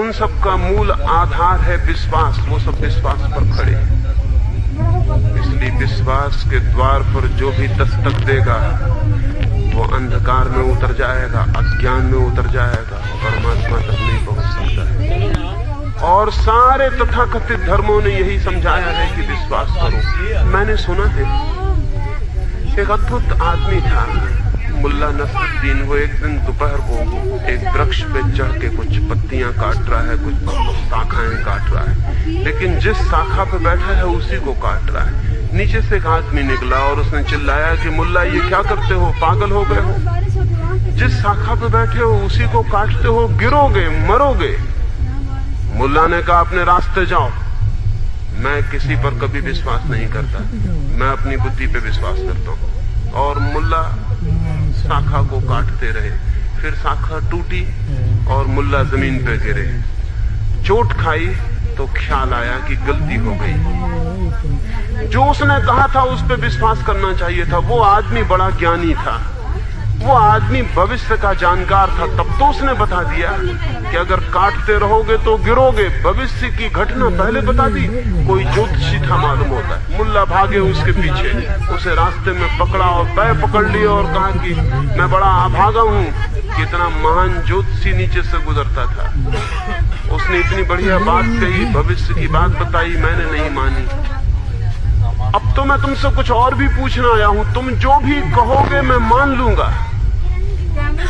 उन सब का मूल आधार है विश्वास। वो सब विश्वास पर खड़े हैं। इसलिए विश्वास के द्वार पर जो भी दस्तक देगा वो अंधकार में उतर जाएगा, अज्ञान में उतर जाएगा, परमात्मा तक नहीं पहुंच सकता है। और सारे तथाकथित धर्मों ने यही समझाया है कि विश्वास करो। मैंने सुना है एक अद्भुत आदमी था, मुल्ला नसरुद्दीन। वो एक दिन दोपहर को एक वृक्ष पे चढ़ के कुछ पत्तियां काट रहा है, कुछ शाखाएं काट रहा है, लेकिन जिस शाखा पे बैठा है उसी को काट रहा है। नीचे से एक आदमी निकला और उसने चिल्लाया कि मुल्ला ये क्या करते हो, पागल हो गए हो? जिस शाखा पे बैठे हो उसी को काटते हो, गिरोगे, मरोगे। मुल्ला ने कहा अपने रास्ते जाओ। मैं किसी पर कभी विश्वास नहीं करता, मैं अपनी बुद्धि पे विश्वास करता हूँ। और मुल्ला शाखा को काटते रहे। फिर शाखा टूटी और मुल्ला जमीन पे गिरे। चोट खाई तो ख्याल आया कि गलती हो गई। जो उसने कहा था उस पे विश्वास करना चाहिए था। वो आदमी बड़ा ज्ञानी था, वो आदमी भविष्य का जानकार था। तब तो उसने बता दिया कि अगर काटते रहोगे तो गिरोगे। भविष्य की घटना पहले बता दी। कोई ज्योतिषी था मालूम होता है। मुल्ला भागे उसके पीछे, उसे रास्ते में पकड़ा और पैर पकड़ लिया और कहा कि मैं बड़ा अभागा हूँ कि इतना महान ज्योतिषी नीचे से गुजरता था। उसने इतनी बढ़िया बात कही, भविष्य की बात बताई, मैंने नहीं मानी। अब तो मैं तुमसे कुछ और भी पूछना आया हूं, तुम जो भी कहोगे मैं मान लूंगा।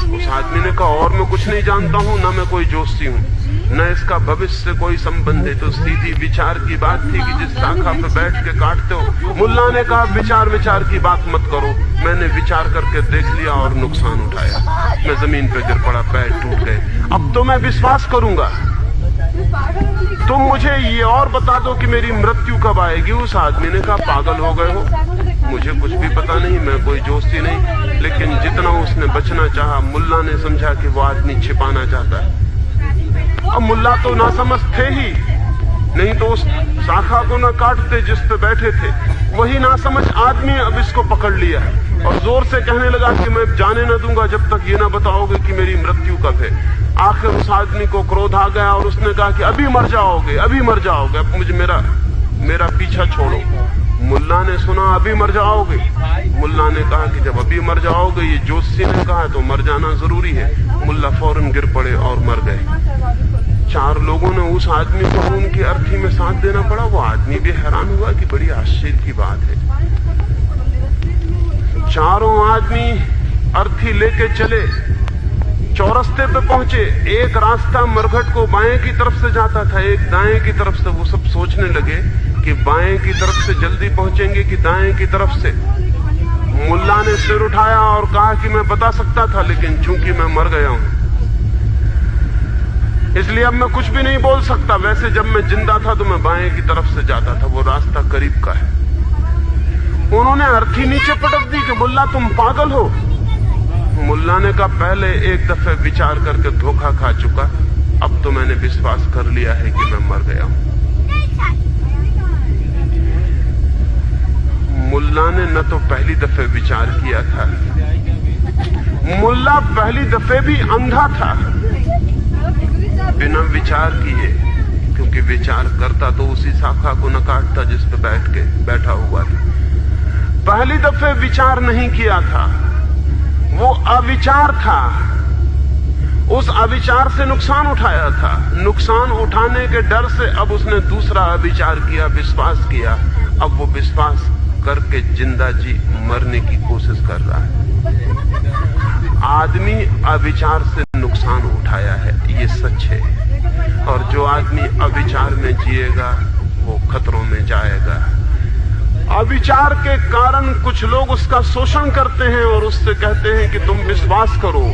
उस आदमी ने कहा और मैं कुछ नहीं जानता हूं, ना मैं कोई जोशी हूं, न इसका भविष्य से कोई संबंध है। तो सीधी विचार की बात थी कि जिस शाखा पे बैठ के काटते हो। मुल्ला ने कहा विचार की बात मत करो। मैंने विचार करके देख लिया और नुकसान उठाया। मैं जमीन पे गिर पड़ा, पैर टूट गए। अब तो मैं विश्वास करूंगा। तुम मुझे ये और बता दो कि मेरी मृत्यु कब आएगी। उस आदमी ने कहा पागल हो गए हो, मुझे कुछ भी पता नहीं, मैं कोई जोशी नहीं। लेकिन जितना उसने बचना चाहा, मुल्ला ने समझा कि वो आदमी छिपाना चाहता है। अब मुल्ला तो नासमझ थे ही, नहीं तो उस शाखा को न काटते जिस पे बैठे थे। वही नासमझ आदमी अब इसको पकड़ लिया और जोर से कहने लगा कि मैं जाने न दूंगा जब तक ये न बताओगे कि मेरी मृत्यु कब है। आखिर उस आदमी को क्रोध आ गया और उसने कहा कि अभी मर जाओगे, अभी मर जाओगे, अब मुझे मेरा पीछा छोड़ो। मुल्ला ने सुना अभी मर जाओगे। मुल्ला ने कहा कि जब अभी मर जाओगे, ये जोशी ने कहा, तो मर जाना जरूरी है। मुल्ला फौरन गिर पड़े और मर गए। 4 लोगों ने उस आदमी को उनकी अर्थी में साथ देना पड़ा। वो आदमी भी हैरान हुआ कि बड़ी आश्चर्य की बात है। चारों आदमी अर्थी लेके चले, चौरस्ते पे पहुंचे। एक रास्ता मरघट को बाएं की तरफ से जाता था, एक दाएं की तरफ से। वो सब सोचने लगे कि बाएं की तरफ से जल्दी पहुंचेंगे कि दाएं की तरफ से। मुल्ला ने सिर उठाया और कहा कि मैं बता सकता था, लेकिन चूंकि मैं मर गया हूं इसलिए अब मैं कुछ भी नहीं बोल सकता। वैसे जब मैं जिंदा था तो मैं बाएं की तरफ से जाता था, वो रास्ता करीब का है। उन्होंने अर्थी नीचे पटक दी कि मुल्ला तुम पागल हो। मुल्ला ने कहा पहले एक दफे विचार करके धोखा खा चुका, अब तो मैंने विश्वास कर लिया है कि मैं मर गया हूं। मुल्ला ने न तो पहली दफे विचार किया था, मुल्ला पहली दफे भी अंधा था बिना विचार किए, क्योंकि विचार करता तो उसी शाखा को न काटता जिस पे बैठा हुआ था। पहली दफे विचार नहीं किया था, वो अविचार था। उस अविचार से नुकसान उठाया था। नुकसान उठाने के डर से अब उसने दूसरा अविचार किया, विश्वास किया। अब वो विश्वास करके जिंदा जी मरने की कोशिश कर रहा है। आदमी अविचार से नुकसान उठाया है, ये सच है। और जो आदमी अविचार में जिएगा वो खतरों में जाएगा। अविचार के कारण कुछ लोग उसका शोषण करते हैं और उससे कहते हैं कि तुम विश्वास करो।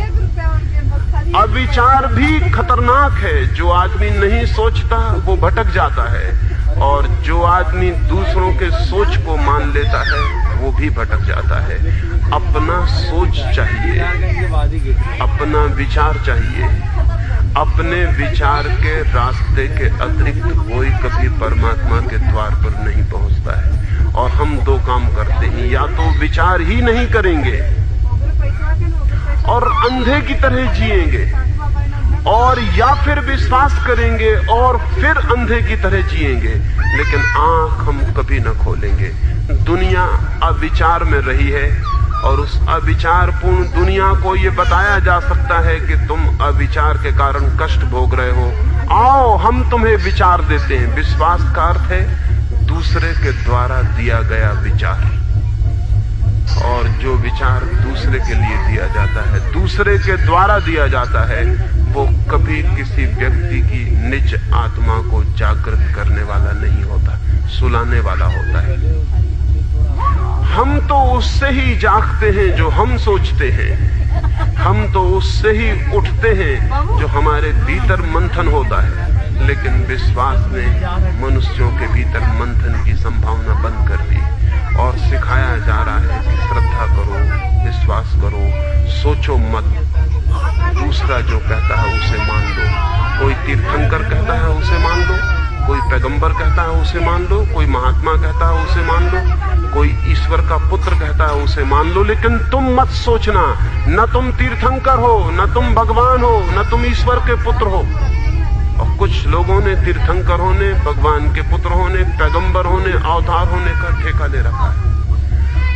अविचार भी खतरनाक है। जो आदमी नहीं सोचता वो भटक जाता है, और जो आदमी दूसरों के सोच को मान लेता है वो भी भटक जाता है। अपना सोच चाहिए, अपना विचार चाहिए। अपने विचार के रास्ते के अतिरिक्त कोई कभी परमात्मा के द्वार पर नहीं पहुंचता है। और हम 2 काम करते हैं, या तो विचार ही नहीं करेंगे और अंधे की तरह जिएंगे, और या फिर विश्वास करेंगे और फिर अंधे की तरह जिएंगे, लेकिन आंख हम कभी न खोलेंगे। दुनिया अविचार में रही है और उस अविचारपूर्ण दुनिया को ये बताया जा सकता है कि तुम अविचार के कारण कष्ट भोग रहे हो, आओ हम तुम्हें विचार देते हैं। विश्वास का अर्थ है दूसरे के द्वारा दिया गया विचार, और जो विचार दूसरे के लिए दिया जाता है, दूसरे के द्वारा दिया जाता है, वो कभी किसी व्यक्ति की निज आत्मा को जागृत करने वाला नहीं होता, सुलाने वाला होता है। हम तो उससे ही जागते हैं जो हम सोचते हैं, हम तो उससे ही उठते हैं जो हमारे भीतर मंथन होता है, लेकिन विश्वास ने मनुष्यों के भीतर मंथन की संभावना बंद कर दी और सिखाया जा रहा है कि श्रद्धा करो, विश्वास करो, सोचो मत, दूसरा जो कहता है उसे मान लो। कोई तीर्थंकर कहता है उसे मान लो, कोई पैगंबर कहता है उसे मान लो, कोई महात्मा कहता है उसे मान लो, कोई ईश्वर का पुत्र कहता है उसे मान लो, लेकिन तुम मत सोचना न तुम तीर्थंकर हो, न तुम भगवान हो, न तुम ईश्वर के पुत्र हो। और कुछ लोगों ने तीर्थंकर होने, भगवान के पुत्र होने, पैगंबर होने, अवतार होने का ठेका ले रखा है।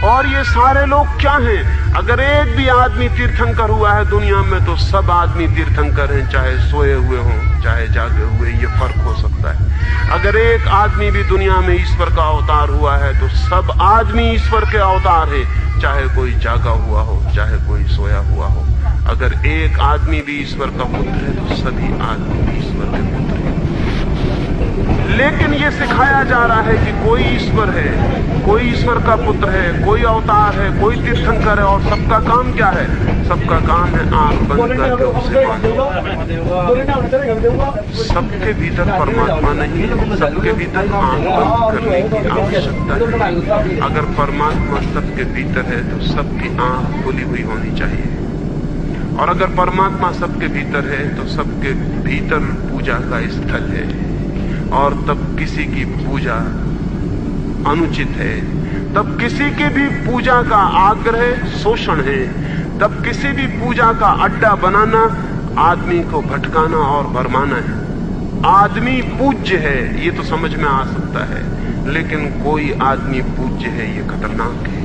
और ये सारे लोग क्या हैं? अगर एक भी आदमी तीर्थंकर हुआ है दुनिया में तो सब आदमी तीर्थंकर हैं, चाहे सोए हुए हों चाहे जागे हुए, ये फर्क हो सकता है। अगर एक आदमी भी दुनिया में ईश्वर का अवतार हुआ है तो सब आदमी ईश्वर के अवतार हैं, चाहे कोई जागा हुआ हो चाहे कोई सोया हुआ हो। अगर एक आदमी भी ईश्वर का पुत्र है तो सभी आदमी ईश्वर के पुत्र हैं। लेकिन ये सिखाया जा रहा है कि कोई ईश्वर है, कोई ईश्वर का पुत्र है, कोई अवतार है, कोई तीर्थंकर है, और सबका काम क्या है? सबका काम है आंख बंद करके उसे मानो। सबके भीतर परमात्मा नहीं है, सबके भीतर आंख बंद करने की आवश्यकता है। अगर परमात्मा सबके भीतर है तो सबकी आंख खुली हुई होनी चाहिए, और अगर परमात्मा सबके भीतर है तो सबके भीतर पूजा का स्थल है, और तब किसी की पूजा अनुचित है, तब किसी की भी पूजा का आग्रह शोषण है, तब किसी भी पूजा का अड्डा बनाना आदमी को भटकाना और भरमाना है। आदमी पूज्य है ये तो समझ में आ सकता है, लेकिन कोई आदमी पूज्य है ये खतरनाक है।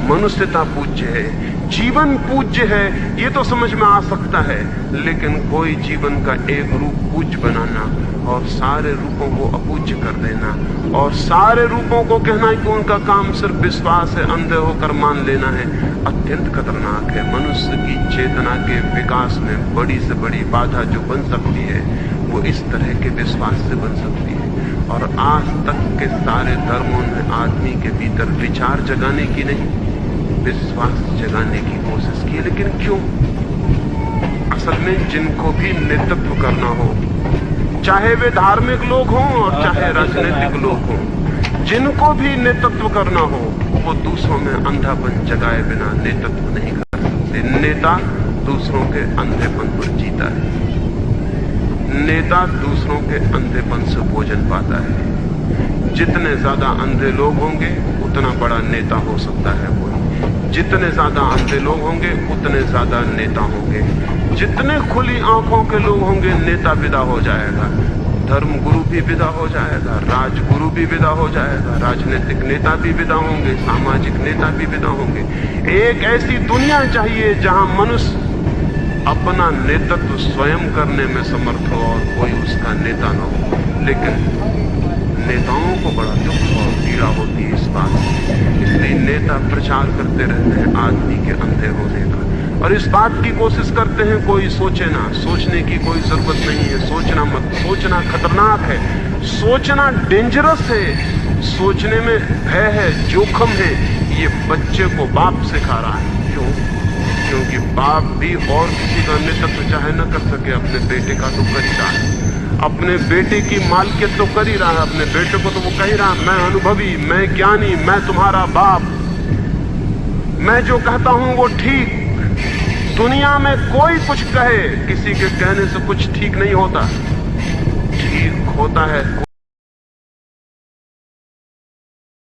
मनुष्यता पूज्य है, जीवन पूज्य है ये तो समझ में आ सकता है, लेकिन कोई जीवन का एक रूप पूज्य बनाना और सारे रूपों को अपूज्य कर देना, और सारे रूपों को कहना कि उनका काम सिर्फ विश्वास है, अंधे होकर मान लेना है, अत्यंत खतरनाक है। मनुष्य की चेतना के विकास में बड़ी से बड़ी बाधा जो बन सकती है वो इस तरह के विश्वास से बन सकती है। और आज तक के सारे धर्मों ने आदमी के भीतर विचार जगाने की नहीं, विश्वास जगाने की कोशिश की। लेकिन क्यों? असल में जिनको भी नेतृत्व करना हो, चाहे वे धार्मिक लोग हों और चाहे राजनीतिक लोग हों, जिनको भी नेतृत्व करना हो वो दूसरों में अंधापन जगाए बिना नेतृत्व नहीं कर सकते। नेता दूसरों के अंधेपन पर जीता है, नेता दूसरों के अंधेपन से भोजन पाता है। जितने ज्यादा अंधे लोग होंगे उतना बड़ा नेता हो सकता है वो, जितने ज्यादा अंधे लोग होंगे उतने ज्यादा नेता होंगे। जितने खुली आंखों के लोग होंगे नेता विदा हो जाएगा, धर्म गुरु भी विदा हो जाएगा, राजगुरु भी विदा हो जाएगा, राजनीतिक नेता भी विदा होंगे, सामाजिक नेता भी विदा होंगे। एक ऐसी दुनिया चाहिए जहां मनुष्य अपना नेतृत्व स्वयं करने में समर्थ हो और कोई उसका नेता न हो। लेकिन नेताओं को बड़ा दुख और पीड़ा होती है इस बात से, इसलिए नेता प्रचार करते रहते हैं आदमी के अंधे होने का, और इस बात की कोशिश करते हैं कोई सोचे ना। सोचने की कोई जरूरत नहीं है, सोचना मत। सोचना खतरनाक है, सोचना डेंजरस है, सोचने में भय है, जोखिम है। ये बच्चे को बाप सिखा रहा है। क्यों? क्योंकि बाप भी और किसी का नेतृत्व चाहे न कर सके, अपने बेटे का तो कर ही रहा है, अपने बेटे की मालकियत तो कर ही रहा है। अपने बेटे को तो वो कह ही रहा, मैं अनुभवी, मैं ज्ञानी, मैं तुम्हारा बाप, मैं जो कहता हूं वो ठीक। दुनिया में कोई कुछ कहे, किसी के कहने से कुछ ठीक नहीं होता, ठीक होता है